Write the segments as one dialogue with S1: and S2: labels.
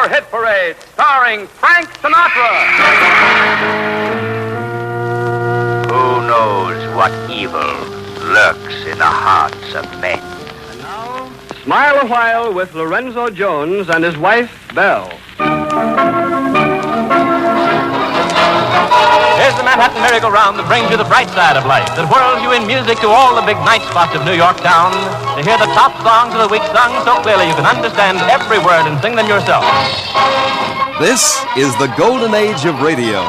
S1: Summer Hit Parade, starring Frank Sinatra.
S2: Who knows what evil lurks in the hearts of men?
S1: And now, Smile a While with Lorenzo Jones and his wife, Belle.
S3: Here's the Manhattan merry-go-round that brings you the bright side of life, that whirls you in music to all the big night spots of New York town, to hear the top songs of the week sung so clearly you can understand every word and sing them yourself.
S4: This is the golden age of radio.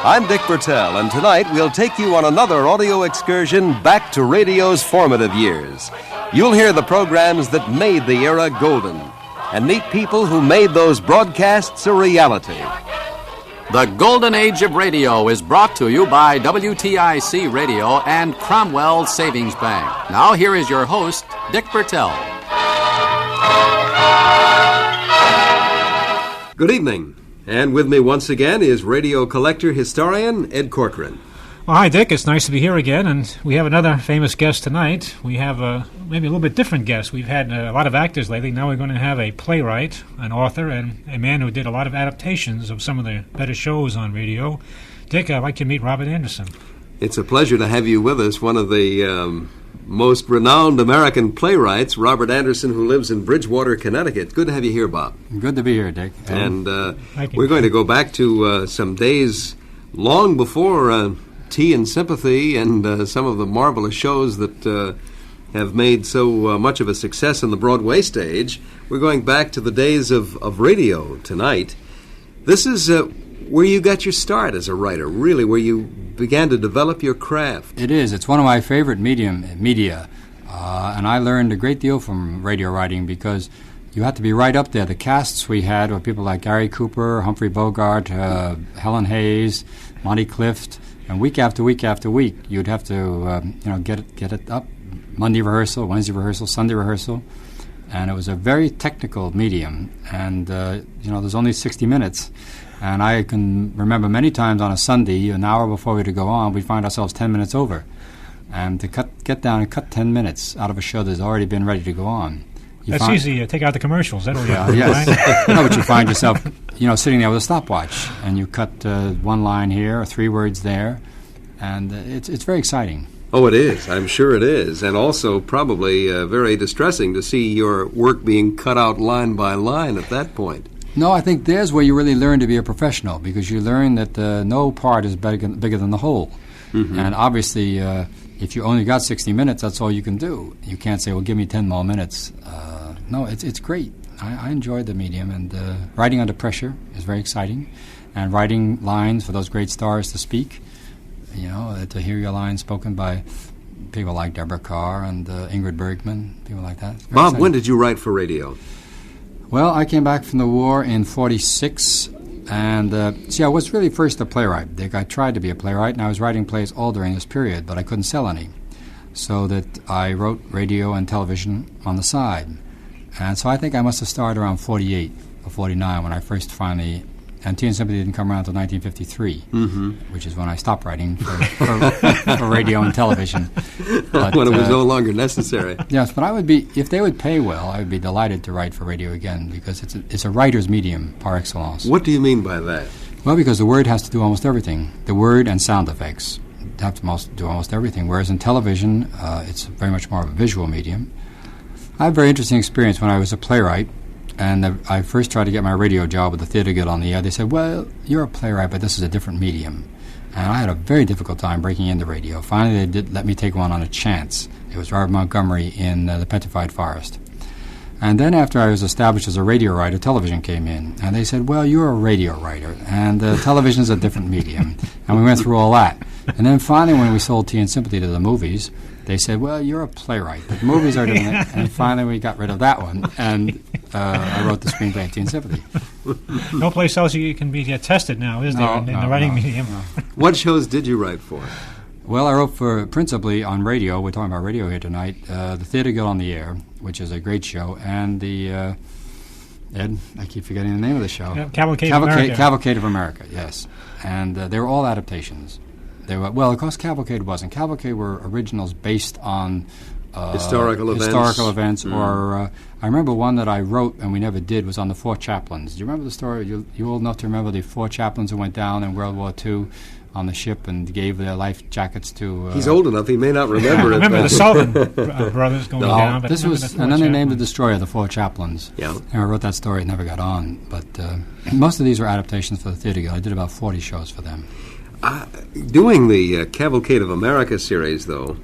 S4: I'm Dick Bertel, and tonight we'll take you on another audio excursion back to radio's formative years. You'll hear the programs that made the era golden, and meet people who made those broadcasts a reality.
S5: The Golden Age of Radio is brought to you by WTIC Radio and Cromwell Savings Bank. Now here is your host, Dick Bertel.
S4: Good evening, and with me once again is radio collector historian Ed Corcoran.
S6: Well, hi, Dick. It's nice to be here again, and we have another famous guest tonight. We have maybe a little bit different guest. We've had a lot of actors lately. Now we're going to have a playwright, an author, and a man who did a lot of adaptations of some of the better shows on radio. Dick, I'd like to meet Robert Anderson.
S4: It's a pleasure to have you with us, one of the most renowned American playwrights, Robert Anderson, who lives in Bridgewater, Connecticut. Good to have you here, Bob.
S5: Good to be here, Dick.
S4: And we're going to go back to some days long before Tea and Sympathy and some of the marvelous shows that have made so much of a success on the Broadway stage. We're going back to the days of radio tonight. This is where you got your start as a writer, really, where you began to develop your craft.
S5: It is. It's one of my favorite media, and I learned a great deal from radio writing because you had to be right up there. The casts we had were people like Gary Cooper, Humphrey Bogart, Helen Hayes, Monty Clift. And week after week after week, you'd have to, get it up. Monday rehearsal, Wednesday rehearsal, Sunday rehearsal. And it was a very technical medium. And, there's only 60 minutes. And I can remember many times on a Sunday, an hour before we were to go on, we'd find ourselves 10 minutes over. And to get down and cut 10 minutes out of a show that's already been ready to go on.
S6: That's easy. Take out the commercials. That'll
S5: yes. Right? But you find yourself, sitting there with a stopwatch, and you cut one line here or 3 words there, and it's very exciting.
S4: Oh, it is. I'm sure it is. And also probably very distressing to see your work being cut out line by line at that point.
S5: No, I think there's where you really learn to be a professional, because you learn that no part is bigger than the whole. Mm-hmm. And obviously, if you only got 60 minutes, that's all you can do. You can't say, well, give me 10 more minutes. No, it's great. I enjoyed the medium, and writing under pressure is very exciting. And writing lines for those great stars to speak, to hear your lines spoken by people like Deborah Carr and Ingrid Bergman, people like that.
S4: Bob,
S5: exciting.
S4: When did you write for radio?
S5: Well, I came back from the war in 46, and I was really first a playwright, Dick. I tried to be a playwright, and I was writing plays all during this period, but I couldn't sell any. So that I wrote radio and television on the side. And so I think I must have started around 48 or 49 when I first finally... And Tea and Sympathy didn't come around until 1953, which is when I stopped writing for radio and television.
S4: But, when it was no longer necessary.
S5: Yes, but I would be... If they would pay well, I would be delighted to write for radio again, because it's a writer's medium par excellence.
S4: What do you mean by that?
S5: Well, because the word has to do almost everything. The word and sound effects have to do almost everything, whereas in television, it's very much more of a visual medium. I had a very interesting experience when I was a playwright, and I first tried to get my radio job with the Theatre Guild on the air. They said, well, you're a playwright, but this is a different medium. And I had a very difficult time breaking into radio. Finally, they did let me take one on a chance. It was Robert Montgomery in The Petrified Forest. And then after I was established as a radio writer, television came in. And they said, well, you're a radio writer, and television is a different medium. And we went through all that. And then finally, when we sold Tea and Sympathy to the movies, they said, well, you're a playwright, but the movies are doing it. And finally, we got rid of that one, and I wrote the screenplay of Tea and Sympathy.
S6: No place else you can be tested now, is there, in the writing medium?
S4: No. What shows did you write for?
S5: Well, I wrote principally on radio. We're talking about radio here tonight. The Theatre Guild on the Air, which is a great show, and the Ed, I keep forgetting the name of the show.
S6: Cavalcade of America.
S5: Cavalcade of America, yes. And they were all adaptations. They were, well, of course, Cavalcade wasn't. Cavalcade were originals based on
S4: historical events,
S5: or I remember one that I wrote and we never did was on the 4 chaplains. Do you remember the story? You old enough to remember the 4 chaplains who went down in World War II on the ship and gave their life jackets to...
S4: He's old enough, he may not remember it.
S6: I remember the Sullivan brothers going down. But
S5: this was, and then they named the destroyer the 4 chaplains.
S4: Yeah.
S5: And I wrote that story, it never got on. But most of these were adaptations for the Theatre Guild. I did about 40 shows for them.
S4: Doing the Cavalcade of America series, though,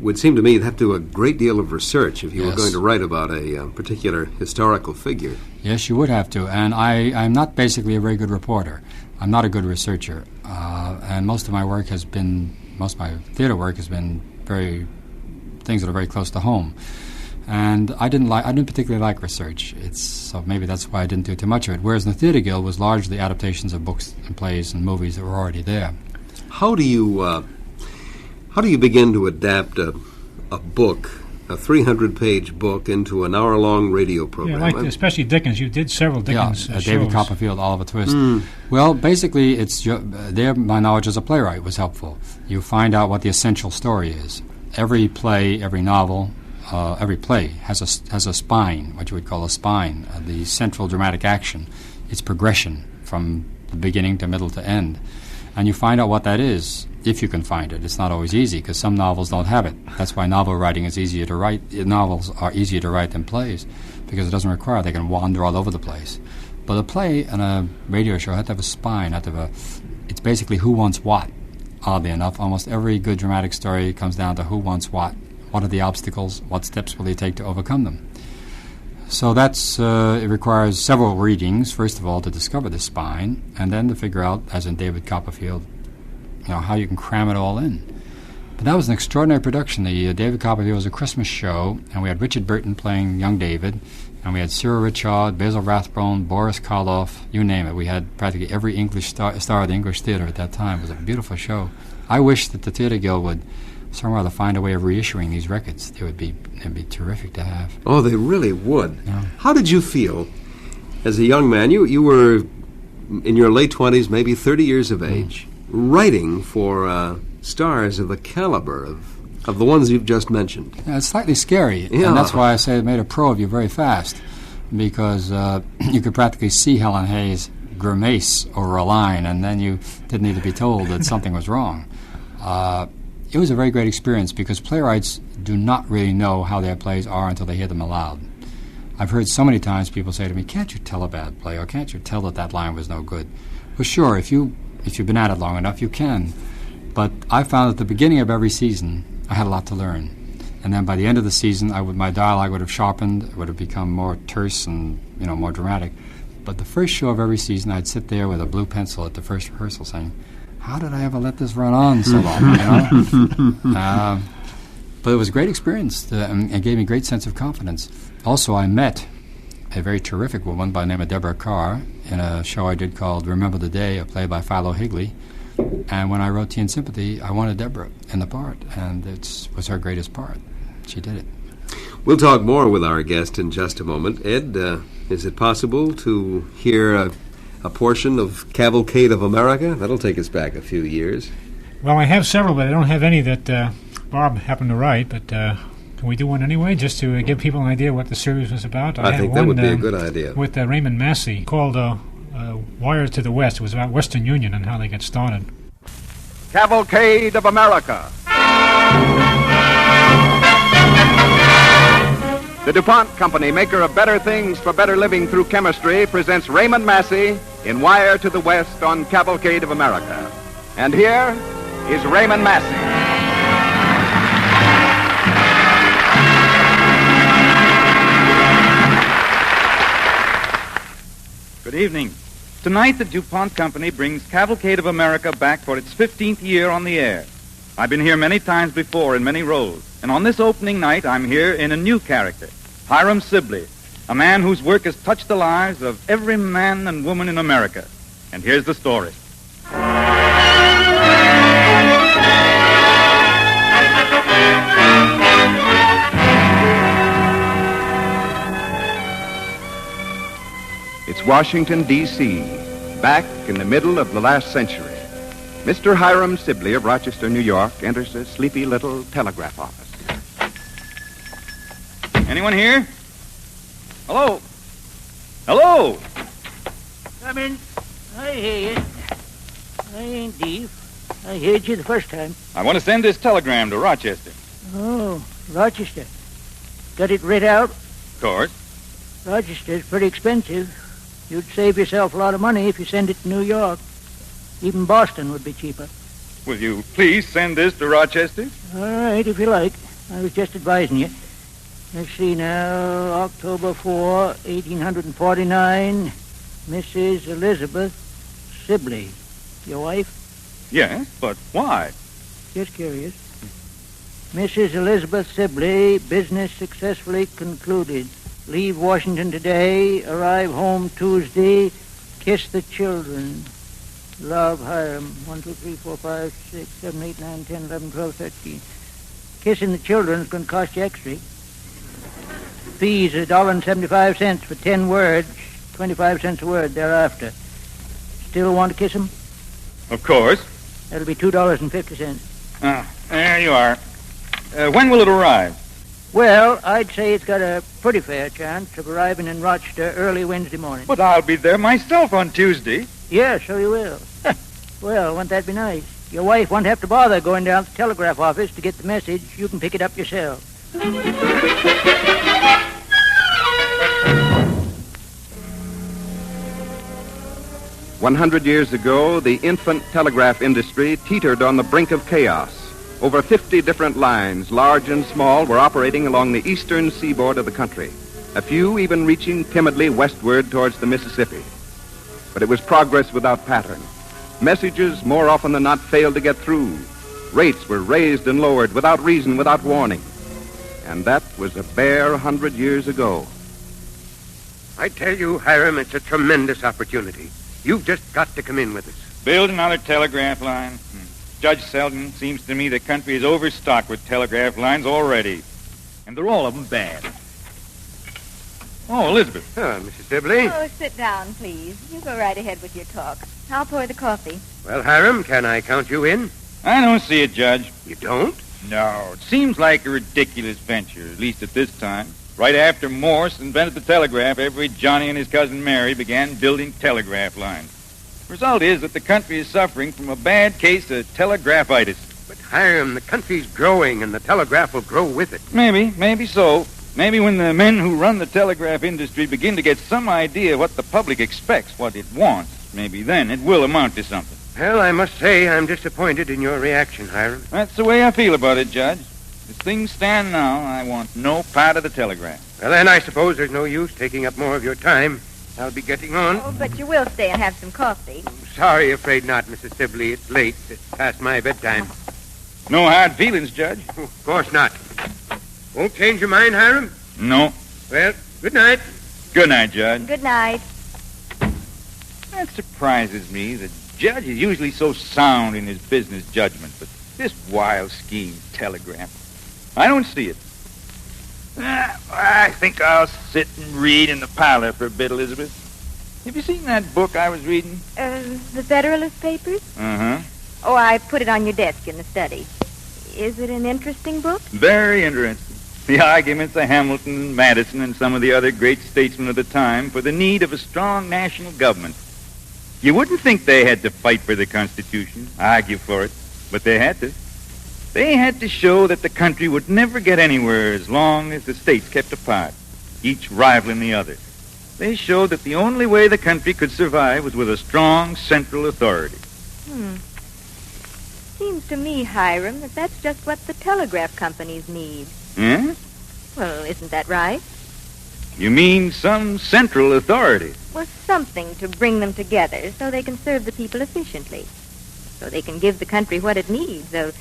S4: would seem to me you'd have to do a great deal of research if you were going to write about a particular historical figure.
S5: Yes, you would have to. And I'm not basically a very good reporter. I'm not a good researcher. And most of my theater work has been things that are very close to home. And I didn't particularly like research. So maybe that's why I didn't do too much of it. Whereas in the Theatre Guild was largely adaptations of books and plays and movies that were already there.
S4: How do you begin to adapt a book, a 300-page book, into an hour-long radio program?
S6: Yeah, especially Dickens. You did several Dickens shows.
S5: David Copperfield, Oliver Twist. Well, basically, my knowledge as a playwright was helpful. You find out what the essential story is. Every play, every novel, every play has a spine, what you would call a spine, the central dramatic action, its progression from the beginning to middle to end. And you find out what that is, if you can find it. It's not always easy, because some novels don't have it. That's why novel writing is easier to write. Novels are easier to write than plays, because it doesn't require, they can wander all over the place. But a play and a radio show have to have a spine, it's basically who wants what, oddly enough. Almost every good dramatic story comes down to who wants what are the obstacles, what steps will they take to overcome them. So it requires several readings, first of all, to discover the spine, and then to figure out, as in David Copperfield, how you can cram it all in. But that was an extraordinary production. The David Copperfield was a Christmas show, and we had Richard Burton playing young David, and we had Cyril Ritchard, Basil Rathbone, Boris Karloff, you name it. We had practically every English star of the English theater at that time. It was a beautiful show. I wish that the Theatre Guild would somehow to find a way of reissuing these records. They'd be terrific to have.
S4: Oh, they really would.
S5: Yeah.
S4: How did you feel as a young man? You were in your late 20s, maybe 30 years of age, writing for stars of the caliber of the ones you've just mentioned.
S5: Yeah, it's slightly scary,
S4: Yeah.
S5: and that's why I say it made a pro of you very fast, because you could practically see Helen Hayes grimace over a line, and then you didn't need to be told that something was wrong. It was a very great experience, because playwrights do not really know how their plays are until they hear them aloud. I've heard so many times people say to me, "Can't you tell a bad play, or can't you tell that line was no good?" Well, sure, if you've been at it long enough, you can. But I found at the beginning of every season, I had a lot to learn. And then by the end of the season, my dialogue would have sharpened, it would have become more terse and more dramatic. But the first show of every season, I'd sit there with a blue pencil at the first rehearsal saying, "How did I ever let this run on so long?" But it was a great experience, and it gave me a great sense of confidence. Also, I met a very terrific woman by the name of Deborah Carr in a show I did called Remember the Day, a play by Philo Higley. And when I wrote Tea and Sympathy, I wanted Deborah in the part, and it was her greatest part. She did it.
S4: We'll talk more with our guest in just a moment. Ed, is it possible to hear a portion of Cavalcade of America? That'll take us back a few years.
S6: Well, I have several, but I don't have any that Bob happened to write. But can we do one anyway, just to give people an idea what the series was about?
S4: I think that would be a good idea.
S6: With Raymond Massey, called Wire to the West. It was about Western Union and how they get started.
S1: Cavalcade of America. The DuPont Company, maker of better things for better living through chemistry, presents Raymond Massey in Wire to the West on Cavalcade of America. And here is Raymond Massey.
S7: Good evening. Tonight, the DuPont Company brings Cavalcade of America back for its 15th year on the air. I've been here many times before in many roles, and on this opening night, I'm here in a new character, Hiram Sibley, a man whose work has touched the lives of every man and woman in America. And here's the story.
S1: It's Washington, D.C., back in the middle of the last century. Mr. Hiram Sibley of Rochester, New York, enters a sleepy little telegraph office.
S7: Anyone here? Hello? Hello?
S8: Come in. I hear you. I ain't deaf. I heard you the first time.
S7: I want to send this telegram to Rochester.
S8: Oh, Rochester. Got it read out?
S7: Of course.
S8: Rochester's pretty expensive. You'd save yourself a lot of money if you send it to New York. Even Boston would be cheaper.
S7: Will you please send this to Rochester?
S8: All right, if you like. I was just advising you. Let's see now. October 4, 1849. Mrs. Elizabeth Sibley. Your wife?
S7: Yes, but why?
S8: Just curious. Mrs. Elizabeth Sibley, business successfully concluded. Leave Washington today, arrive home Tuesday, kiss the children. Love, Hiram. 1, 2, 3, 4, 5, 6, 7, 8, 9, 10, 11, 12, 13. Kissing the children is going to cost you extra. Fees $1.75 for 10 words, 25 cents a word thereafter. Still want to kiss them?
S7: Of course.
S8: That'll be $2.50.
S7: There you are. When will it arrive?
S8: Well, I'd say it's got a pretty fair chance of arriving in Rochester early Wednesday morning.
S7: But I'll be there myself on Tuesday.
S8: Yeah, so you will. Well, wouldn't that be nice? Your wife won't have to bother going down to the telegraph office to get the message. You can pick it up yourself.
S1: 100 years ago, the infant telegraph industry teetered on the brink of chaos. Over 50 different lines, large and small, were operating along the eastern seaboard of the country, a few even reaching timidly westward towards the Mississippi. But it was progress without pattern. Messages more often than not failed to get through. Rates were raised and lowered without reason, without warning. And that was a bare 100 years ago.
S9: I tell you, Hiram, it's a tremendous opportunity. You've just got to come in with us.
S7: Build another telegraph line. Judge Selden, seems to me the country is overstocked with telegraph lines already. And they're all of them bad. Oh, Elizabeth.
S9: Mrs. Sibley.
S10: Oh, sit down, please. You go right ahead with your talk. I'll pour the coffee.
S9: Well, Hiram, can I count you in?
S7: I don't see it, Judge.
S9: You don't?
S7: No, it seems like a ridiculous venture, at least at this time. Right after Morse invented the telegraph, every Johnny and his cousin Mary began building telegraph lines. Result is that the country is suffering from a bad case of telegraphitis.
S9: But, Hiram, the country's growing, and the telegraph will grow with it.
S7: Maybe so. Maybe when the men who run the telegraph industry begin to get some idea of what the public expects, what it wants, maybe then it will amount to something.
S9: Well, I must say I'm disappointed in your reaction, Hiram.
S7: That's the way I feel about it, Judge. As things stand now, I want no part of the telegraph.
S9: Well, then I suppose there's no use taking up more of your time. I'll be getting on.
S10: Oh, but you will stay and have some coffee.
S9: Sorry, afraid not, Mrs. Sibley. It's late. It's past my bedtime.
S7: No hard feelings, Judge.
S9: Oh, of course not. Won't change your mind, Hiram?
S7: No.
S9: Well, good night.
S7: Good night, Judge.
S10: Good night.
S7: That surprises me. The judge is usually so sound in his business judgment, but this wild scheme telegraph, I don't see it. I think I'll sit and read in the parlor for a bit, Elizabeth. Have you seen that book I was reading?
S10: The Federalist Papers?
S7: Uh-huh.
S10: Oh, I put it on your desk in the study. Is it an interesting book?
S7: Very interesting. The arguments of Hamilton and Madison and some of the other great statesmen of the time for the need of a strong national government. You wouldn't think they had to fight for the Constitution, argue for it, but they had to. They had to show that the country would never get anywhere as long as the states kept apart, each rivaling the other. They showed that the only way the country could survive was with a strong central authority.
S10: Seems to me, Hiram, that that's just what the telegraph companies need.
S7: Yeah?
S10: Well, isn't that right?
S7: You mean some central authority?
S10: Well, something to bring them together so they can serve the people efficiently. So they can give the country what it needs, a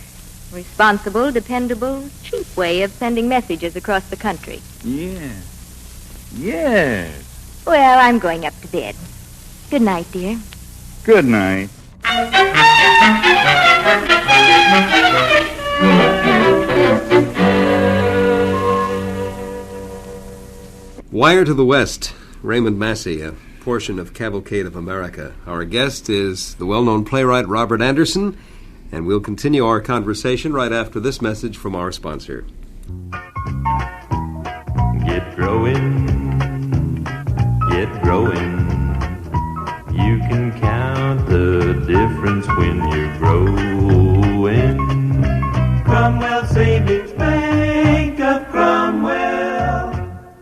S10: responsible, dependable, cheap way of sending messages across the country.
S7: Yes. Yes.
S10: Well, I'm going up to bed. Good night, dear.
S7: Good night.
S4: Wire to the West, Raymond Massey, a portion of Cavalcade of America. Our guest is the well-known playwright Robert Anderson, and we'll continue our conversation right after this message from our sponsor.
S11: get growing, get growing. You can count the difference when you're growing. Cromwell Savings Bank of Cromwell.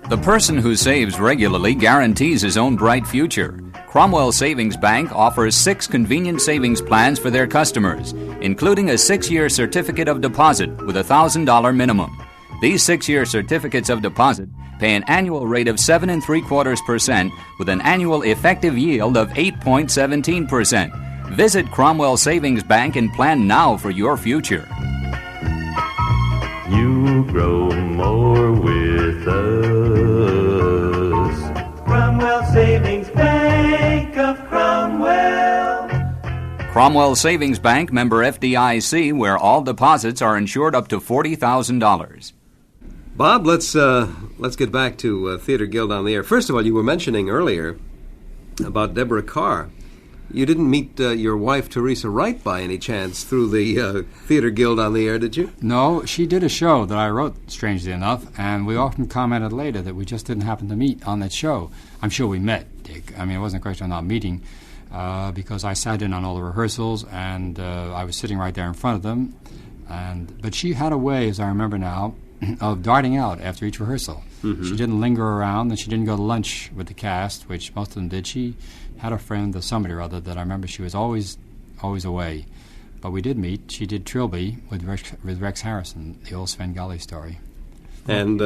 S12: The person who saves regularly guarantees his own bright future. Cromwell Savings Bank offers 6 convenient savings plans for their customers, including a 6-year certificate of deposit with a $1,000 minimum. These 6-year certificates of deposit pay an annual rate of 7.75% with an annual effective yield of 8.17%. Visit Cromwell Savings Bank and plan now for your future.
S11: You grow more with us. Cromwell Savings Bank of Cromwell.
S12: Cromwell Savings Bank, member FDIC, where all deposits are insured up to $40,000.
S4: Bob, let's get back to Theater Guild on the Air. First of all, you were mentioning earlier about Deborah Carr. You didn't meet your wife, Teresa Wright, by any chance through the Theater Guild on the Air, did you?
S5: No, she did a show that I wrote, strangely enough, and we often commented later that we just didn't happen to meet on that show. I'm sure we met, Dick. I mean, it wasn't a question of not meeting, because I sat in on all the rehearsals, and I was sitting right there in front of them. But she had a way, as I remember now, of darting out after each rehearsal. Mm-hmm. She didn't linger around, and she didn't go to lunch with the cast, which most of them did. She had a friend or somebody or other that I remember she was always away. But we did meet. She did Trilby with Rex Harrison, the old Svengali story.
S4: And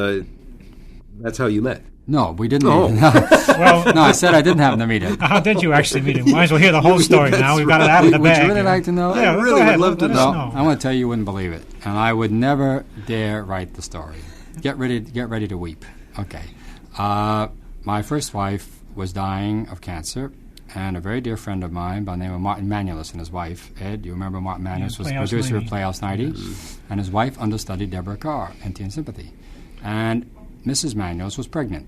S4: that's how you met?
S5: No, we didn't meet. Well, no, I said I didn't happen to meet him.
S6: How did you actually meet him? Might as well hear the whole story now. We've got it out of the bag.
S5: Would you really like to know?
S6: Yeah,
S5: I
S6: really would
S5: love to know. I want to tell you wouldn't believe it. And I would never dare write the story. Get ready to weep. Okay. My first wife was dying of cancer, and a very dear friend of mine by the name of Martin Manulis and his wife, Ed, you remember Martin Manulis was the producer of Playhouse 90, and his wife understudied Deborah Carr in Tea and Sympathy. And Mrs. Manulis was pregnant.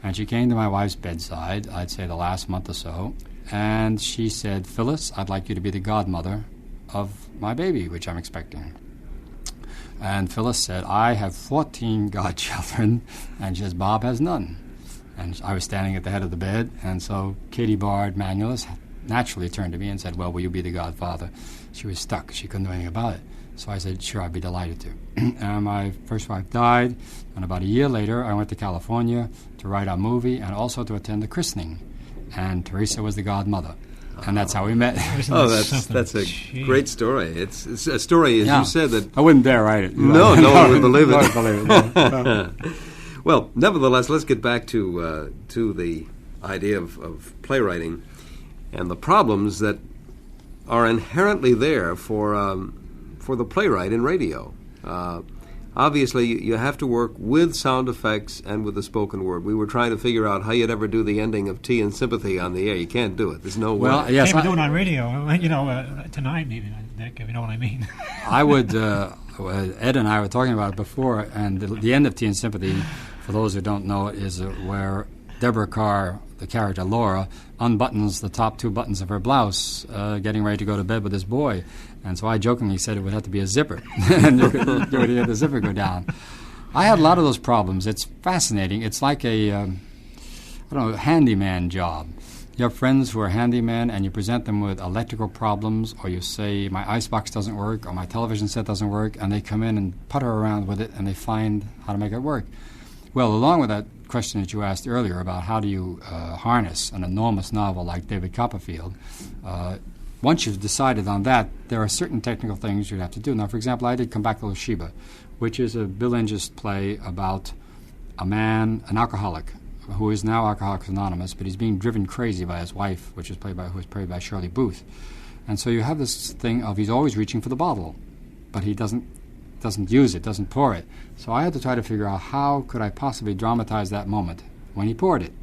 S5: And she came to my wife's bedside, I'd say the last month or so, and she said, "Phyllis, I'd like you to be the godmother of my baby, which I'm expecting." And Phyllis said, "I have 14 godchildren," and she says, "Bob has none." And I was standing at the head of the bed, and so Katie Bard Manulis naturally turned to me and said, "Well, will you be the godfather?" She was stuck. She couldn't do anything about it. So I said, "Sure, I'd be delighted to." And my first wife died, and about a year later, I went to California to write a movie and also to attend the christening. And Teresa was the godmother. And that's how we met.
S4: Oh, that's a great story. It's a story, as you said, that...
S5: I wouldn't dare write it.
S4: No one would believe it. No. Well, nevertheless, let's get back to the idea of playwriting and the problems that are inherently there for the playwright in radio. Obviously, you have to work with sound effects and with the spoken word. We were trying to figure out how you'd ever do the ending of Tea and Sympathy on the air. You can't do it. There's no way.
S5: Well, yes,
S6: maybe do it on radio. Tonight, maybe, Nick, if you know what I mean.
S5: I would. Ed and I were talking about it before, and the end of Tea and Sympathy, for those who don't know it, is where Deborah Carr, the character Laura, unbuttons the top 2 buttons of her blouse, getting ready to go to bed with this boy. And so I jokingly said it would have to be a zipper, and you would hear the zipper go down. I had a lot of those problems. It's fascinating. It's like a handyman job. You have friends who are handymen, and you present them with electrical problems, or you say, "My icebox doesn't work," or "My television set doesn't work," and they come in and putter around with it, and they find how to make it work. Well, along with that question that you asked earlier about how do you harness an enormous novel like David Copperfield, once you've decided on that, there are certain technical things you have to do. Now, for example, I did Come Back Little Sheba, which is a Bill Inges play about a man, an alcoholic, who is now Alcoholics Anonymous, but he's being driven crazy by his wife, who was played by Shirley Booth. And so you have this thing of he's always reaching for the bottle, but he doesn't use it, doesn't pour it. So I had to try to figure out how could I possibly dramatize that moment when he poured it.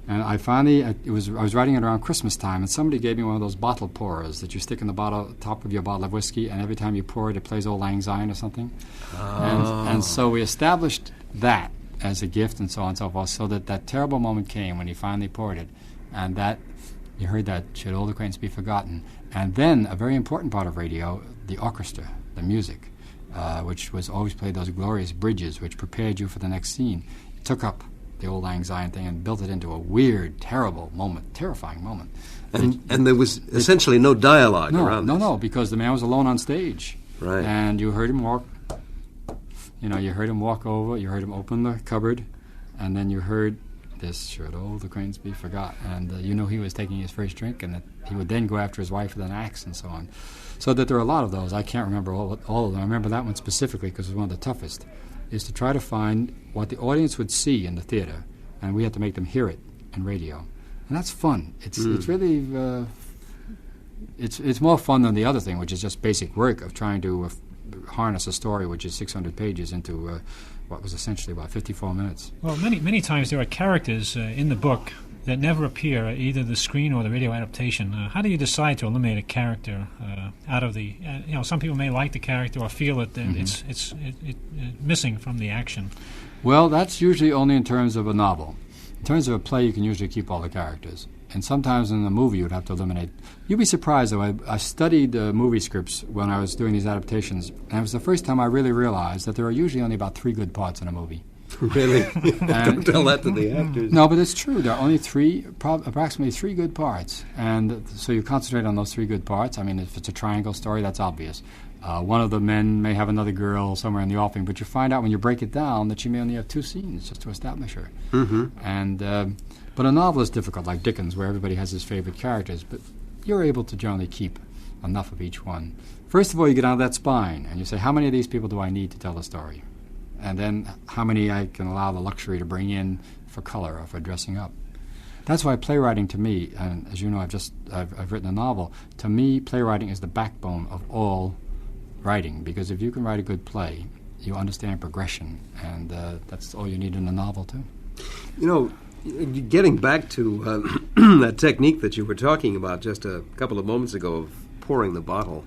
S5: And I finally, I was writing it around Christmas time, and somebody gave me one of those bottle pourers that you stick in the top of your bottle of whiskey, and every time you pour it, it plays Old Lang Syne or something. Oh. And so we established that as a gift and so on and so forth, so that terrible moment came when he finally poured it, and that, you heard that, should old acquaintance be forgotten. And then, a very important part of radio, the orchestra, the music. which was always played those glorious bridges, which prepared you for the next scene. It took up the old Lang Syne thing and built it into a weird, terrible moment, terrifying moment.
S4: And there was essentially no dialogue around this.
S5: No, because the man was alone on stage.
S4: Right.
S5: And you heard him walk, you heard him walk over, you heard him open the cupboard, and then you heard, "This should all the cranes be forgot." And you knew he was taking his first drink, and that he would then go after his wife with an axe and so on. So that there are a lot of those. I can't remember all of them. I remember that one specifically because it was one of the toughest, is to try to find what the audience would see in the theater, and we had to make them hear it in radio. And that's fun. It's really... It's more fun than the other thing, which is just basic work of trying to harness a story which is 600 pages into what was essentially about 54 minutes.
S6: Well, many times there are characters in the book that never appear, either the screen or the radio adaptation. How do you decide to eliminate a character out of the... some people may like the character or feel that it's missing from the action.
S5: Well, that's usually only in terms of a novel. In terms of a play, you can usually keep all the characters. And sometimes in a movie, you'd have to eliminate. You'd be surprised, though. I studied movie scripts when I was doing these adaptations, and it was the first time I really realized that there are usually only about 3 good parts in a movie.
S4: Really? Don't tell that to the actors.
S5: No, but it's true. There are only approximately 3 good parts. And so you concentrate on those 3 good parts. I mean, if it's a triangle story, that's obvious. One of the men may have another girl somewhere in the offing, but you find out when you break it down that she may only have 2 scenes just to establish her.
S4: Mm-hmm.
S5: And but a novel is difficult, like Dickens, where everybody has his favorite characters, but you're able to generally keep enough of each one. First of all, you get out of that spine, and you say, how many of these people do I need to tell the story? And then how many I can allow the luxury to bring in for color or for dressing up. That's why playwriting to me, and as you know, I've written a novel, to me playwriting is the backbone of all writing, because if you can write a good play, you understand progression, and that's all you need in a novel too.
S4: Getting back to that technique that you were talking about just a couple of moments ago of pouring the bottle,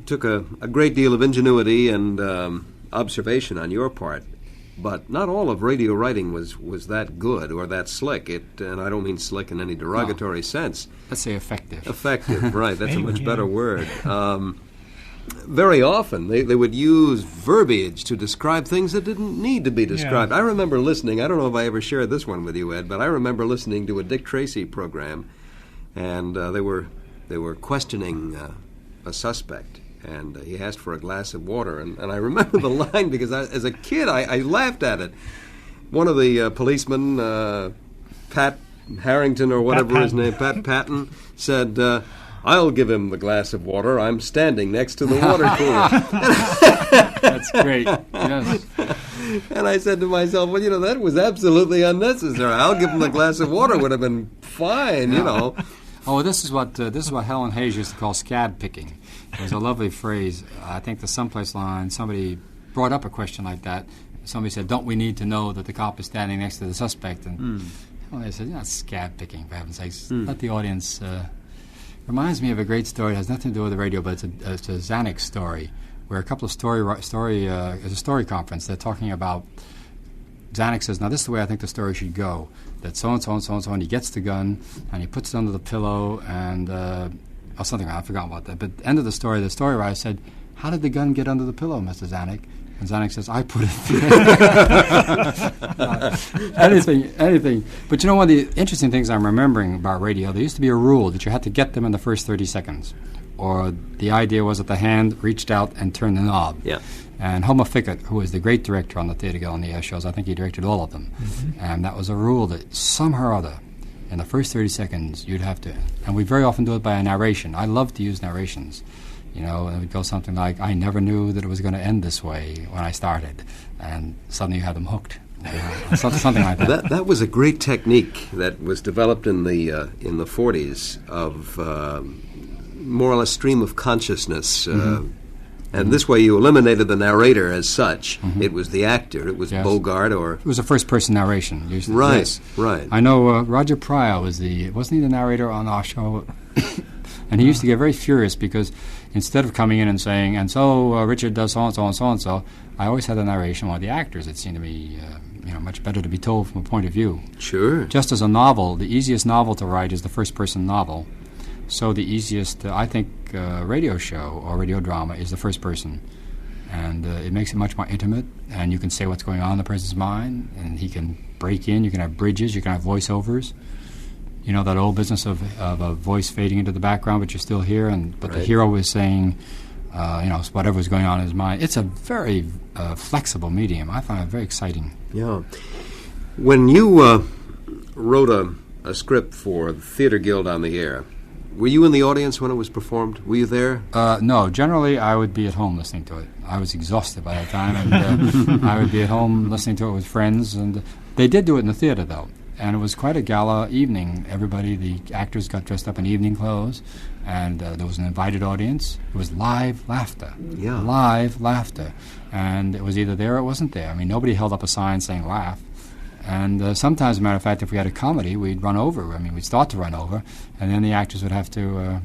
S4: took a great deal of ingenuity and observation on your part, but not all of radio writing was that good or that slick. And I don't mean slick in any derogatory sense.
S5: Let's say effective.
S4: Effective, right. That's a much better word. Very often they would use verbiage to describe things that didn't need to be described. Yeah. I remember listening, I don't know if I ever shared this one with you, Ed, but I remember listening to a Dick Tracy program, and they were questioning a suspect, and he asked for a glass of water, and I remember the line because as a kid I laughed at it. One of the policemen, Pat Harrington or whatever his name, Pat Patton, said, "I'll give him the glass of water. I'm standing next to the water cooler."
S5: That's great. Yes.
S4: And I said to myself, well, that was absolutely unnecessary. "I'll give him the glass of water" would have been fine,
S5: Oh, this is what Helen Hayes used to call scab picking. It was a lovely phrase. I think the someplace line, somebody brought up a question like that. Somebody said, "Don't we need to know that the cop is standing next to the suspect?" And they said, "Scab picking, for heaven's sakes. Let the audience..." Reminds me of a great story. It has nothing to do with the radio, but it's a Xanax story, where a couple of it's a story conference. They're talking about... Xanax says, "Now this is the way I think the story should go. That so-and-so and so-and-so, and he gets the gun, and he puts it under the pillow, and... or something, I've forgotten about that. But at the end of the story writer said, "How did the gun get under the pillow, Mr. Zanuck?" And Zanuck says, "I put it there." Anything. But one of the interesting things I'm remembering about radio, there used to be a rule that you had to get them in the first 30 seconds. Or the idea was that the hand reached out and turned the knob.
S4: Yeah.
S5: And Homer Fickett, who is the great director on the Theatre Guild on the air shows, I think he directed all of them. Mm-hmm. And that was a rule that somehow or other, in the first 30 seconds, you'd have to... And we very often do it by a narration. I love to use narrations. And it would go something like, "I never knew that it was going to end this way when I started." And suddenly you have them hooked. Something like that.
S4: That was a great technique that was developed in the 40s of more or less stream of consciousness. And this way you eliminated the narrator as such. Mm-hmm. It was the actor. It was Bogart or... It
S5: was a first-person narration. Usually.
S4: Right,
S5: yes.
S4: Right.
S5: I know Roger Pryor wasn't he the narrator on our show? And he used to get very furious because instead of coming in and saying, "And so Richard does so-and-so and so-and-so," I always had the narration with the actors. It seemed to me much better to be told from a point of view.
S4: Sure.
S5: Just as a novel, the easiest novel to write is the first-person novel. So the easiest, I think, radio show or radio drama is the first person. And it makes it much more intimate, and you can say what's going on in the person's mind, and he can break in. You can have bridges, you can have voiceovers. You know, that old business of a voice fading into the background, but you're still here, but the hero is saying, whatever was going on in his mind. It's a very flexible medium. I find it very exciting.
S4: Yeah. When you wrote a script for the Theater Guild on the Air, were you in the audience when it was performed? Were you there?
S5: No. Generally, I would be at home listening to it. I was exhausted by that time, and I would be at home listening to it with friends. And they did do it in the theater, though. And it was quite a gala evening. The actors got dressed up in evening clothes, and there was an invited audience. It was live laughter.
S4: Yeah.
S5: Live laughter. And it was either there or it wasn't there. I mean, nobody held up a sign saying laugh. And sometimes, as a matter of fact, if we had a comedy, we'd run over. I mean, we'd start to run over, and then the actors would have to,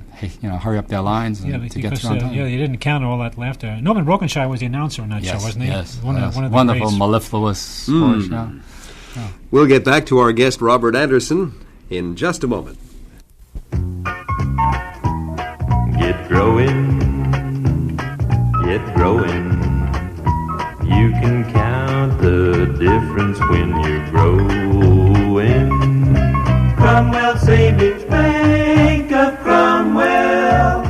S5: hurry up their lines to get through on time.
S6: Yeah, they didn't count all that laughter. Norman Brokenshire was the announcer on that show, wasn't he?
S5: Yes,
S6: one of the
S5: wonderful,
S6: greats.
S5: mellifluous voice. Yeah.
S4: We'll get back to our guest, Robert Anderson, in just a moment.
S11: Get growing, get growing. You can count the difference when you're growing. Cromwell Savings Bank of Cromwell.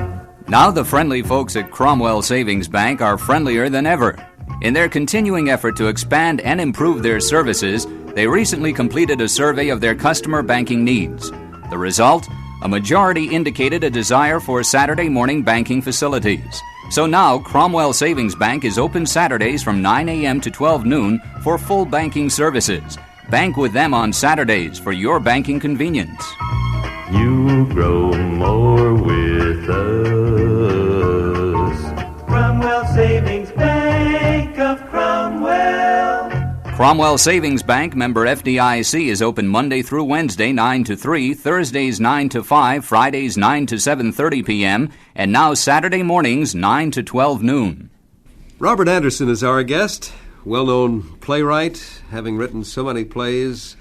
S12: Now the friendly folks at Cromwell Savings Bank are friendlier than ever. In their continuing effort to expand and improve their services, they recently completed a survey of their customer banking needs. The result? A majority indicated a desire for Saturday morning banking facilities. So now, Cromwell Savings Bank is open Saturdays from 9 a.m. to 12 noon for full banking services. Bank with them on Saturdays for your banking convenience.
S11: You grow more with us. Cromwell Savings Bank of Cromwell.
S12: Cromwell Savings Bank, member FDIC, is open Monday through Wednesday, 9 to 3, Thursdays 9 to 5, Fridays 9 to 7:30 p.m., and now Saturday mornings 9 to 12 noon.
S4: Robert Anderson is our guest, well-known playwright, having written so many plays,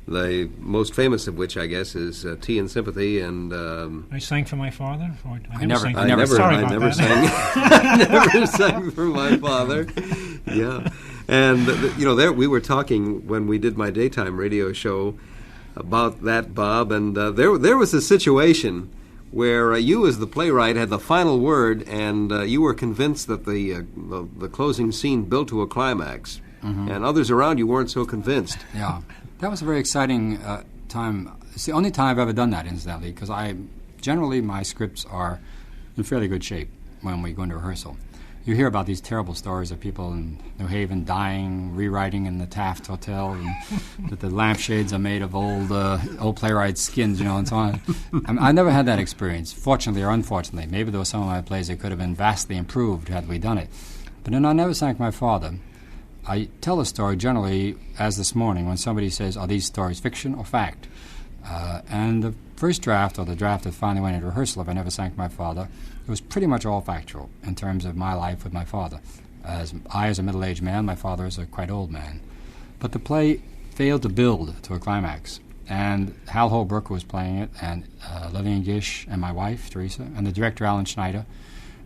S4: the most famous of which, I guess, is Tea and Sympathy. And
S6: I sang for my father.
S4: I never sang. I never sang for my father. Yeah. And, there we were talking when we did my daytime radio show about that, Bob, and there was a situation where you, as the playwright, had the final word, and you were convinced that the closing scene built to a climax, and others around you weren't so convinced.
S5: Yeah. That was a very exciting time. It's the only time I've ever done that, incidentally, because generally my scripts are in fairly good shape when we go into rehearsal. You hear about these terrible stories of people in New Haven dying, rewriting in the Taft Hotel, and that the lampshades are made of old playwrights' skins, and so on. I never had that experience, fortunately or unfortunately. Maybe there were some of my plays that could have been vastly improved had we done it. But then I never sang my father. I tell a story generally, as this morning, when somebody says, are these stories fiction or fact? And the first draft, or the draft that finally went into rehearsal, if I never sang my father, it was pretty much all factual in terms of my life with my father. As a middle-aged man, my father is a quite old man. But the play failed to build to a climax. And Hal Holbrook was playing it, and Lillian Gish, and my wife, Teresa, and the director, Alan Schneider.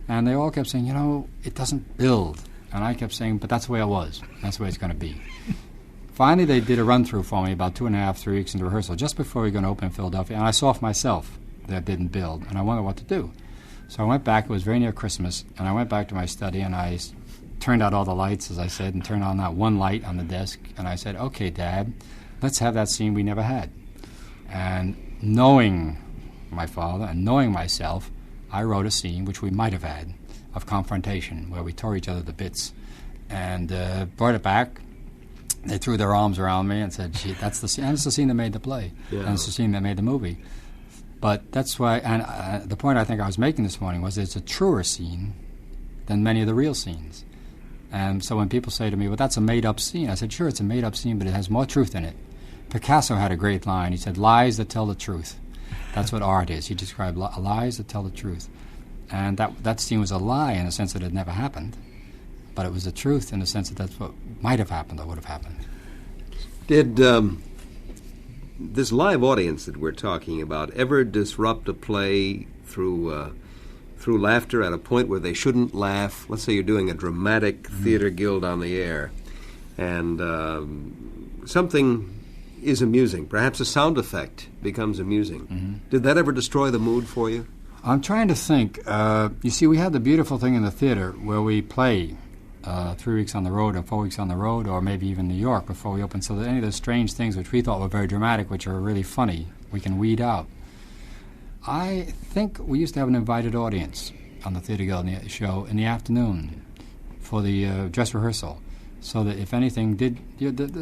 S5: And they all kept saying, it doesn't build. And I kept saying, but that's the way it was. That's the way it's going to be. Finally, they did a run-through for me about 2.5, 3 weeks into rehearsal, just before we were going to open in Philadelphia. And I saw for myself that it didn't build, and I wondered what to do. So I went back. It was very near Christmas, and I went back to my study, and I turned out all the lights, as I said, and turned on that one light on the desk. And I said, okay, Dad, let's have that scene we never had. And knowing my father and knowing myself, I wrote a scene which we might have had of confrontation, where we tore each other to bits, and brought it back. They threw their arms around me and said, gee, that's the scene. And it's the scene that made the play. Yeah. And it's the scene that made the movie. But that's why, and the point I think I was making this morning was it's a truer scene than many of the real scenes. And so when people say to me, well, that's a made-up scene, I said, sure, it's a made-up scene, but it has more truth in it. Picasso had a great line. He said, lies that tell the truth. That's what art is. He described lies that tell the truth. And that scene was a lie in the sense that it never happened, but it was the truth in the sense that that's what might have happened or would have happened.
S4: Did this live audience that we're talking about ever disrupt a play through through laughter at a point where they shouldn't laugh. Let's say you're doing a dramatic theater guild on the air, and something is amusing. Perhaps a sound effect becomes amusing. Did that ever destroy the mood for you?
S5: I'm trying to think. You see, we have the beautiful thing in the theater where we play 3 weeks on the road or 4 weeks on the road, or maybe even New York before we open, so that any of the strange things which we thought were very dramatic, which are really funny, we can weed out. I think we used to have an invited audience on the Theater Guild show in the afternoon for the dress rehearsal, so that if anything did,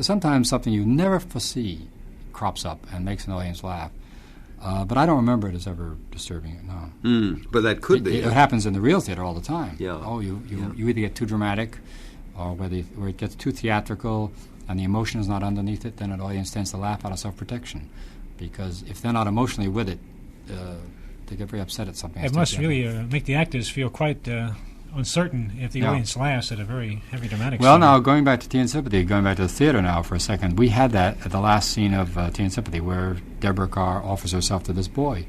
S5: sometimes something you never foresee crops up and makes an audience laugh. But I don't remember it as ever disturbing it, no.
S4: But that could be.
S5: It happens in the real theater all the time.
S4: Yeah.
S5: Oh, you either get too dramatic, or where it gets too theatrical and the emotion is not underneath it, then an audience tends to laugh out of self-protection. Because if they're not emotionally with it, they get very upset at something.
S6: It must really make the actors feel quite uncertain if the audience laughs at a very heavy dramatic scene.
S5: Well, now, going back to Tea and Sympathy, going back to the theater now for a second, we had that at the last scene of Tea and Sympathy, where Deborah Carr offers herself to this boy.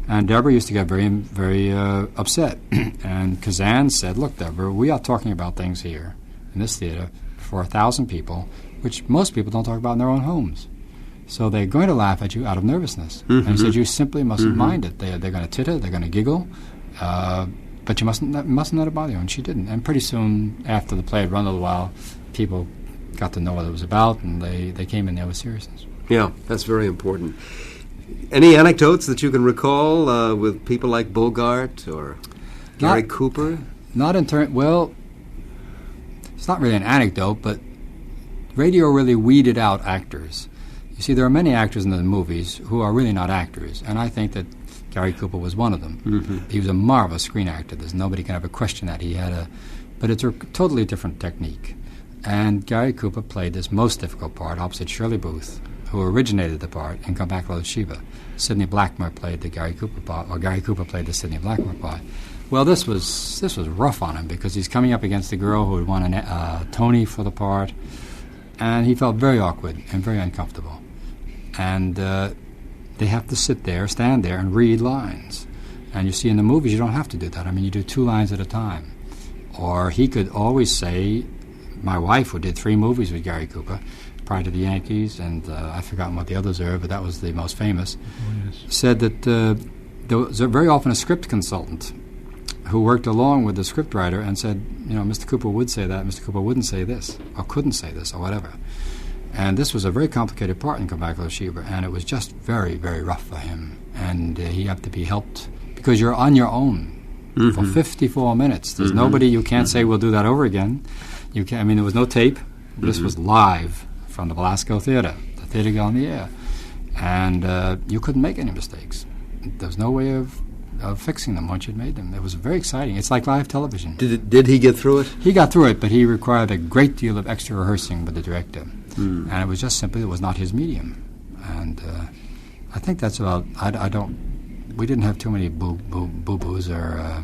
S5: And Deborah used to get very, very upset. And Kazan said, "Look, Deborah, we are talking about things here in this theater for 1,000 people, which most people don't talk about in their own homes. So they're going to laugh at you out of nervousness." And he said, "You simply mustn't mind it. They're going to titter, they're going to giggle, but you mustn't let it bother you." And she didn't. And pretty soon after the play had run a little while, people got to know what it was about, and they came in there with seriousness.
S4: Yeah, that's very important. Any anecdotes that you can recall with people like Bogart or Gary Cooper?
S5: Not in turn. Well, it's not really an anecdote, but radio really weeded out actors. You see, there are many actors in the movies who are really not actors, and I think that Gary Cooper was one of them. He was a marvelous screen actor. There's nobody can ever question that. But it's a totally different technique. And Gary Cooper played this most difficult part opposite Shirley Booth, who originated the part in Come Back, Little Sheba. Sidney Blackmer played the Gary Cooper part, or Gary Cooper played the Sidney Blackmer part. Well, this was rough on him because he's coming up against a girl who had won a Tony for the part, and he felt very awkward and very uncomfortable. And they have to stand there, and read lines. And you see, in the movies, you don't have to do that. I mean, you do 2 lines at a time. Or he could always say, my wife, who did 3 movies with Gary Cooper, prior to the Yankees, and I've forgotten what the others are, but that was the most famous, said that there was very often a script consultant who worked along with the scriptwriter and said, Mr. Cooper would say that, Mr. Cooper wouldn't say this, or couldn't say this, or whatever. And this was a very complicated part in Come Back, Little Sheba, and it was just very, very rough for him. And he had to be helped, because you're on your own for 54 minutes. There's nobody, you can't say, we'll do that over again. There was no tape. This was live from the Belasco Theater, the Theater Guild on the air. And you couldn't make any mistakes. There was no way of fixing them once you'd made them. It was very exciting. It's like live television.
S4: Did he get through it?
S5: He got through it, but he required a great deal of extra rehearsing with the director. And it was just simply, it was not his medium. And I think that's about, we didn't have too many boo-boos or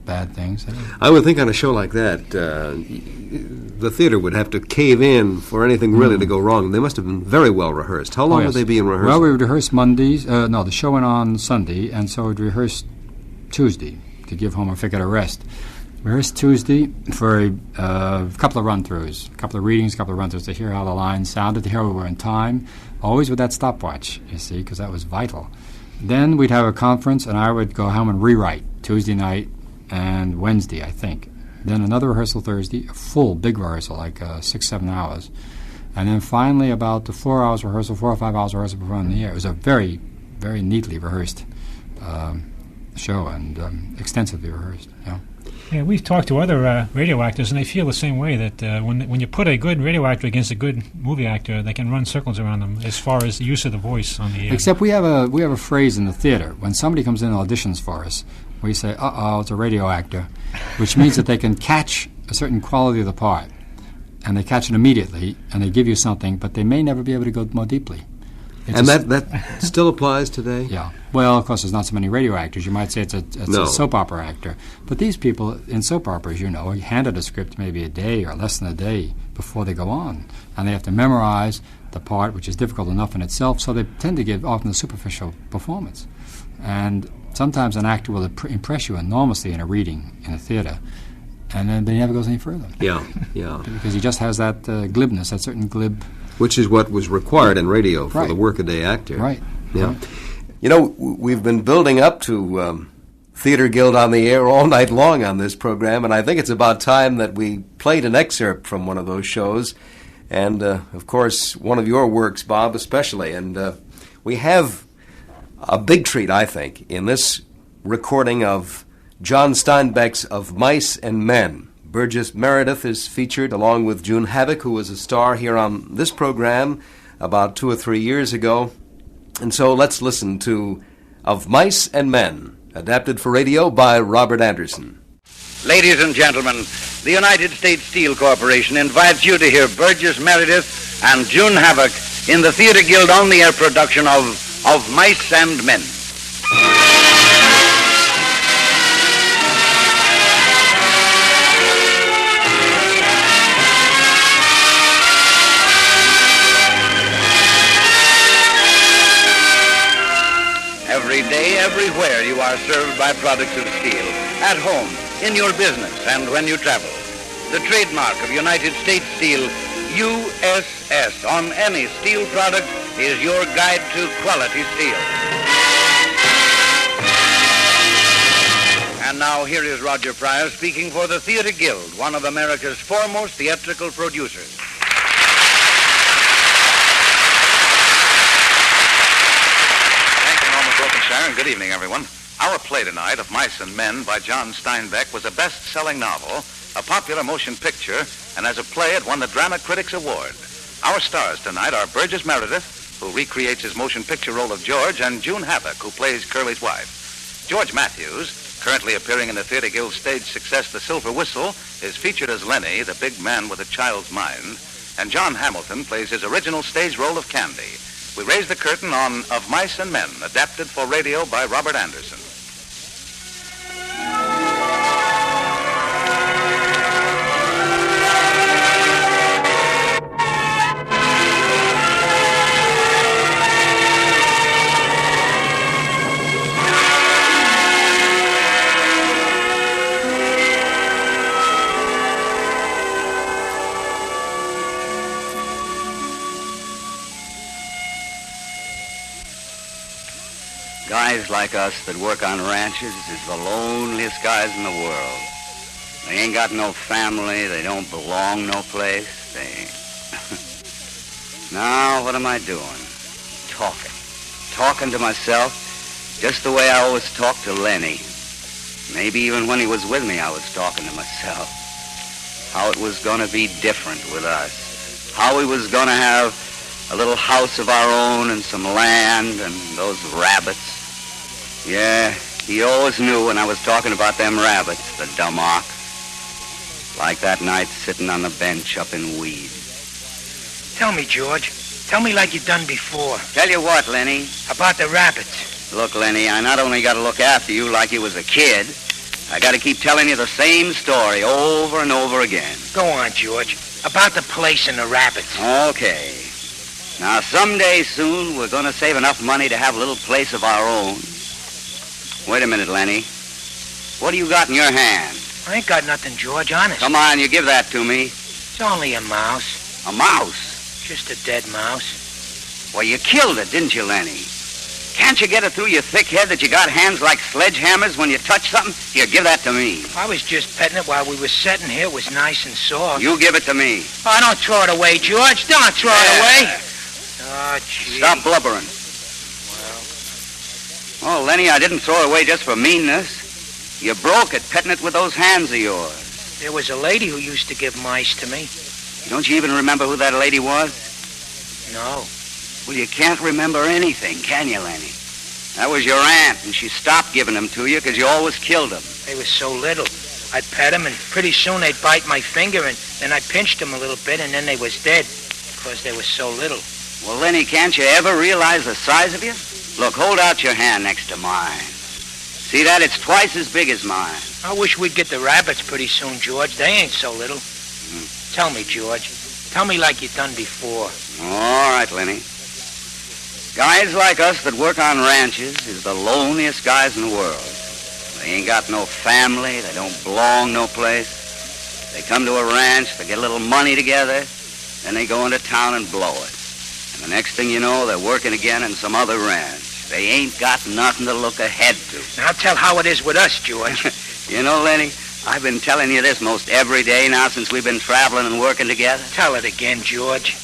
S5: bad things.
S4: I would think on a show like that, the theater would have to cave in for anything really to go wrong. They must have been very well rehearsed. How long would they be in rehearsal?
S5: Well, we would rehearse Mondays. The show went on Sunday, and so we'd rehearse Tuesday to give Homer Fickett a rest. Rehearsed Tuesday for a couple of run-throughs, a couple of readings, a couple of run-throughs to hear how the lines sounded, to hear we were in time, always with that stopwatch, you see, because that was vital. Then we'd have a conference, and I would go home and rewrite Tuesday night and Wednesday, I think. Then another rehearsal Thursday, a full, big rehearsal, like 6-7 hours. And then finally about the 4 hours rehearsal, 4 or 5 hours rehearsal before on the air. It was a very, very neatly rehearsed show and extensively rehearsed,
S6: Yeah, we've talked to other radio actors, and they feel the same way, that when you put a good radio actor against a good movie actor, they can run circles around them as far as the use of the voice on the air.
S5: Except we have a phrase in the theater. When somebody comes in and auditions for us, we say, uh-oh, it's a radio actor, which means that they can catch a certain quality of the part, and they catch it immediately, and they give you something, but they may never be able to go more deeply.
S4: And that still applies today?
S5: Yeah. Well, of course, there's not so many radio actors. You might say it's a soap opera actor. But these people in soap operas, are handed a script maybe a day or less than a day before they go on. And they have to memorize the part, which is difficult enough in itself, so they tend to give often a superficial performance. And sometimes an actor will impress you enormously in a reading in a theater, and then he never goes any further.
S4: Yeah.
S5: Because he just has that glibness, that certain glib...
S4: Which is what was required in radio for the workaday actor.
S5: Right.
S4: Yeah.
S5: Right.
S4: You know, we've been building up to Theater Guild on the Air all night long on this program, and I think it's about time that we played an excerpt from one of those shows, and, of course, one of your works, Bob, especially. And we have a big treat, I think, in this recording of John Steinbeck's Of Mice and Men. Burgess Meredith is featured along with June Havoc, who was a star here on this program about 2 or 3 years ago. And so let's listen to Of Mice and Men, adapted for radio by Robert Anderson.
S2: Ladies and gentlemen, the United States Steel Corporation invites you to hear Burgess Meredith and June Havoc in the Theater Guild on the Air production of Mice and Men. Every day, everywhere, you are served by products of steel. At home, in your business, and when you travel. The trademark of United States Steel, USS, on any steel product is your guide to quality steel. And now here is Roger Pryor speaking for the Theater Guild, one of America's foremost theatrical producers.
S13: And good evening, everyone. Our play tonight, Of Mice and Men, by John Steinbeck, was a best-selling novel, a popular motion picture, and as a play, it won the Drama Critics Award. Our stars tonight are Burgess Meredith, who recreates his motion picture role of George, and June Havoc, who plays Curly's wife. George Matthews, currently appearing in the Theater Guild stage success The Silver Whistle, is featured as Lenny, the big man with a child's mind, and John Hamilton plays his original stage role of Candy. We raise the curtain on Of Mice and Men, adapted for radio by Robert Anderson.
S2: Guys like us that work on ranches is the loneliest guys in the world. They ain't got no family. They don't belong no place. They ain't. Now, what am I doing? Talking to myself, just the way I always talked to Lenny. Maybe even when he was with me, I was talking to myself. How it was going to be different with us. How we was going to have a little house of our own and some land and those rabbits. Yeah, he always knew when I was talking about them rabbits, the dumb ox. Like that night sitting on the bench up in Weed.
S14: Tell me, George. Tell me like you done before.
S2: Tell you what, Lenny?
S14: About the rabbits.
S2: Look, Lenny, I not only got to look after you like you was a kid, I got to keep telling you the same story over and over again.
S14: Go on, George. About the place and the rabbits.
S2: Okay. Now, someday soon, we're going to save enough money to have a little place of our own. Wait a minute, Lenny. What do you got in your hand?
S14: I ain't got nothing, George, honest.
S2: Come on, you give that to me.
S14: It's only a mouse.
S2: A mouse?
S14: Just a dead mouse.
S2: Well, you killed it, didn't you, Lenny? Can't you get it through your thick head that you got hands like sledgehammers when you touch something? Here, give that to me.
S14: I was just petting it while we were sitting here. It was nice and soft.
S2: You give it to me.
S14: Oh, don't throw it away, George. Don't throw it away. Oh, gee.
S2: Stop blubbering. Oh, Lenny, I didn't throw it away just for meanness. You broke it, petting it with those hands of yours.
S14: There was a lady who used to give mice to me.
S2: Don't you even remember who that lady was?
S14: No.
S2: Well, you can't remember anything, can you, Lenny? That was your aunt, and she stopped giving them to you because you always killed them.
S14: They were so little. I'd pet them, and pretty soon they'd bite my finger, and then I pinched them a little bit, and then they was dead because they were so little.
S2: Well, Lenny, can't you ever realize the size of you? Look, hold out your hand next to mine. See that? It's twice as big as mine.
S14: I wish we'd get the rabbits pretty soon, George. They ain't so little. Tell me, George, Tell me like you done before.
S2: All right, Lenny. Guys like us that work on ranches is the loneliest guys in the world. They ain't got no family. They don't belong no place. They come to a ranch, they get a little money together, then they go into town and blow it. And the next thing you know, they're working again in some other ranch. They ain't got nothing to look ahead to.
S14: Now tell how it is with us, George.
S2: You know, Lenny, I've been telling you this most every day now since we've been traveling and working together.
S14: Tell it again, George.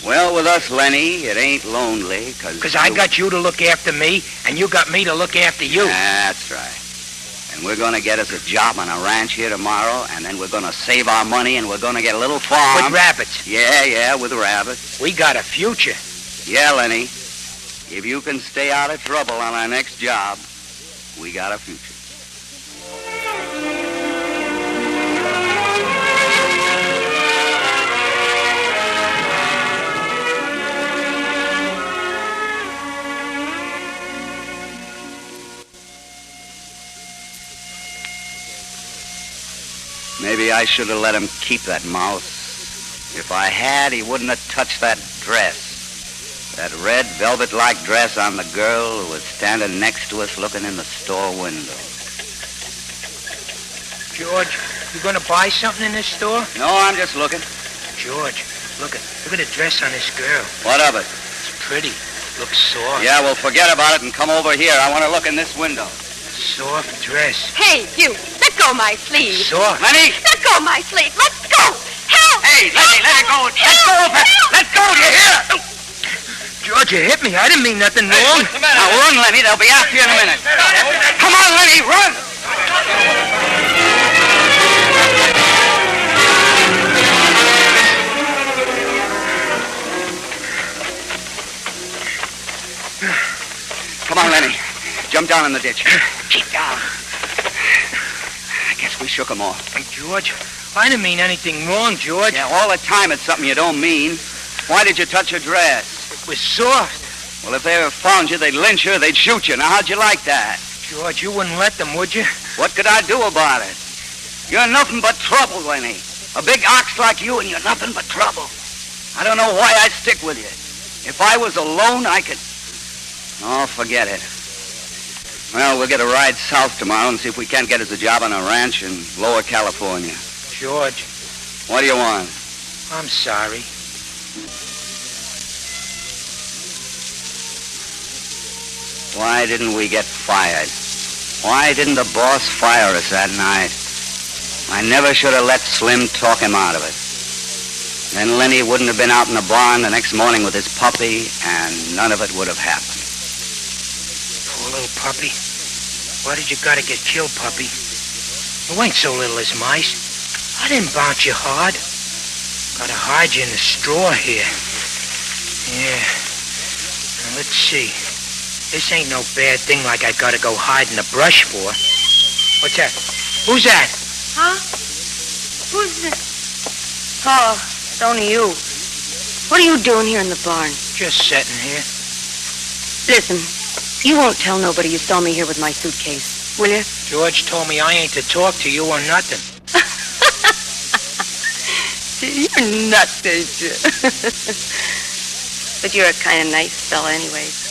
S2: Well, with us, Lenny, it ain't lonely,
S14: because I got you to look after me, and you got me to look after you.
S2: That's right. And we're going to get us a job on a ranch here tomorrow, and then we're going to save our money, and we're going to get a little farm.
S14: With rabbits.
S2: Yeah, with rabbits.
S14: We got a future.
S2: Yeah, Lenny. If you can stay out of trouble on our next job, we got a future. Maybe I should have let him keep that mouse. If I had, he wouldn't have touched that dress. That red velvet-like dress on the girl who was standing next to us looking in the store window.
S14: George, you going to buy something in this store?
S2: No, I'm just looking.
S14: George, look at the dress on this girl.
S2: What of it?
S14: It's pretty. Looks soft.
S2: Yeah, well, forget about it and come over here. I want to look in this window.
S14: Soft dress.
S15: Hey, you. Let go my sleeve.
S14: Soft.
S2: Lenny!
S15: Let go my sleeve. Let go. Help!
S2: Hey, Lenny, let it go. Let go of it. Let go, do you hear?
S14: George, you hit me. I didn't mean nothing wrong.
S2: What's the matter? Now, run, Lenny. They'll be after you in a minute. Come on, Lenny, run! Come on, Lenny. Jump down in the ditch. Keep down. I guess we shook them all.
S14: George, I didn't mean anything wrong, George.
S2: Yeah, all the time it's something you don't mean. Why did you touch her dress?
S14: It was soft.
S2: Well, if they ever found you, they'd lynch you, they'd shoot you. Now, how'd you like that?
S14: George, you wouldn't let them, would you?
S2: What could I do about it? You're nothing but trouble, Lenny. A big ox like you, and you're nothing but trouble. I don't know why I'd stick with you. If I was alone, I could... Oh, forget it. Well, we'll get a ride south tomorrow and see if we can't get us a job on a ranch in Lower California.
S14: George.
S2: What do you want?
S14: I'm sorry.
S2: Why didn't we get fired? Why didn't the boss fire us that night? I never should have let Slim talk him out of it. Then Lenny wouldn't have been out in the barn the next morning with his puppy, and none of it would have happened.
S14: Poor little puppy. Why did you gotta get killed, puppy? You ain't so little as mice. I didn't bounce you hard. Gotta hide you in the straw here. Yeah. Now, let's see. This ain't no bad thing like I gotta go hide in the brush for. What's that? Who's that?
S15: Huh? Who's this? Oh, it's only you. What are you doing here in the barn?
S14: Just sitting here.
S15: Listen, you won't tell nobody you saw me here with my suitcase, will you?
S14: George told me I ain't to talk to you or nothing.
S15: You're nuts, ain't you? But you're a kind of nice fella anyways.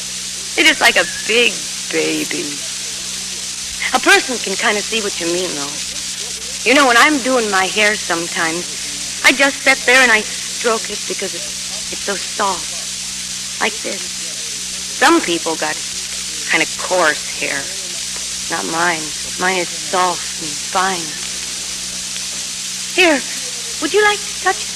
S15: You're just like a big baby. A person can kind of see what you mean, though. You know, when I'm doing my hair sometimes, I just sit there and I stroke it because it's so soft. Like this. Some people got kind of coarse hair. Not mine. Mine is soft and fine. Here, would you like to touch it?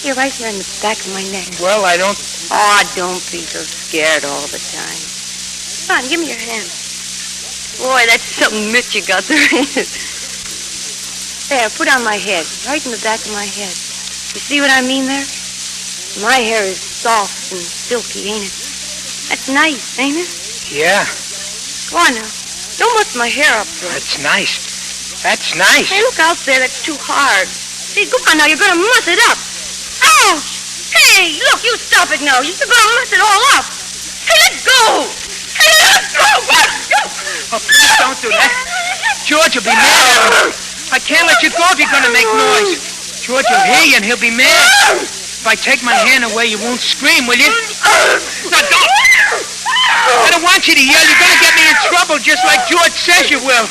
S15: Here, right here in the back of my neck.
S14: Well, I don't...
S15: Oh, don't be so scared all the time. Come on, give me your hand. Boy, that's some mitt you got there, ain't it? There, put on my head, right in the back of my head. You see what I mean there? My hair is soft and silky, ain't it? That's nice, ain't it?
S14: Yeah.
S15: Go on now. Don't muss my hair up, though.
S14: That's nice. That's nice.
S15: Hey, look out there. That's too hard. See, go on now. You're going to muss it up. Oh! Hey, look, you stop it now. You're going to muss it all up. Hey, let go! Hey, let go!
S14: Oh, please don't do that. George will be mad at me. I can't let you go if you're going to make noise. George will hear you and he'll be mad. If I take my hand away, you won't scream, will you? No, don't. I don't want you to yell. You're going to get me in trouble just like George says you will.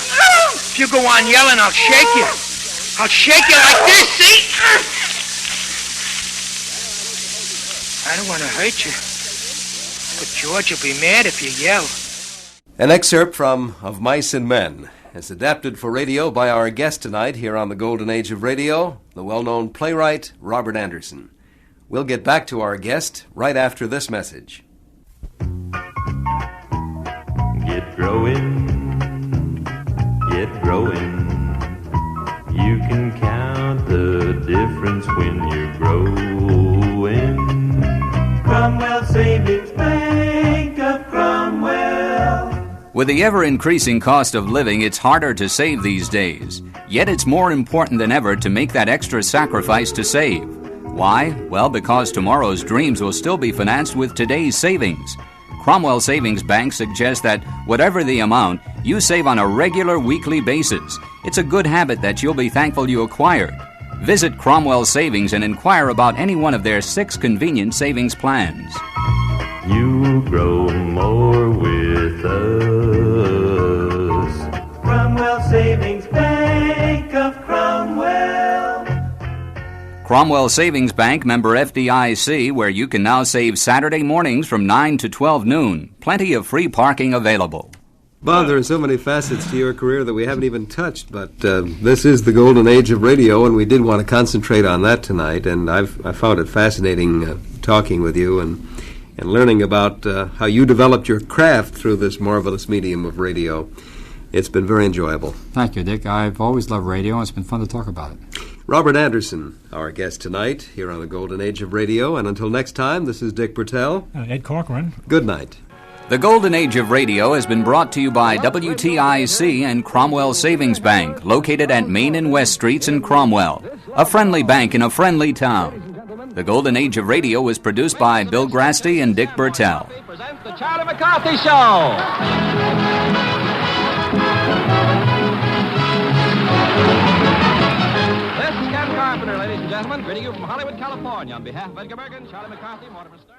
S14: If you go on yelling, I'll shake you. I'll shake you like this, see? I don't want to hurt you. But George will be mad if you yell.
S4: An excerpt from Of Mice and Men, as adapted for radio by our guest tonight here on the Golden Age of Radio, the well-known playwright Robert Anderson. We'll get back to our guest right after this message.
S11: Get growing, get growing. You can count the difference when you're growing. Cromwell Savings Bank of Cromwell.
S12: With the ever-increasing cost of living, it's harder to save these days. Yet it's more important than ever to make that extra sacrifice to save. Why? Well, because tomorrow's dreams will still be financed with today's savings. Cromwell Savings Bank suggests that whatever the amount, you save on a regular weekly basis. It's a good habit that you'll be thankful you acquired. Visit Cromwell Savings and inquire about any one of their 6 convenient savings plans.
S11: You grow more with us. Cromwell Savings Bank of Cromwell.
S12: Cromwell Savings Bank, member FDIC, where you can now save Saturday mornings from 9 to 12 noon. Plenty of free parking available.
S4: Bob, there are so many facets to your career that we haven't even touched, but this is the golden age of radio, and we did want to concentrate on that tonight, and I found it fascinating talking with you and learning about how you developed your craft through this marvelous medium of radio. It's been very enjoyable.
S5: Thank you, Dick. I've always loved radio, and it's been fun to talk about it.
S4: Robert Anderson, our guest tonight here on the Golden Age of Radio, and until next time, this is Dick Bertel.
S6: Ed Corcoran.
S4: Good night.
S12: The Golden Age of Radio has been brought to you by WTIC and Cromwell Savings Bank, located at Main and West Streets in Cromwell. A friendly bank in a friendly town. The Golden Age of Radio was produced by Bill Grasty and Dick Bertel.
S3: Presents the Charlie McCarthy Show. This is Ken Carpenter, ladies and gentlemen, greeting you from Hollywood, California. On behalf of Edgar Bergen, Charlie McCarthy, Mortimer Stern.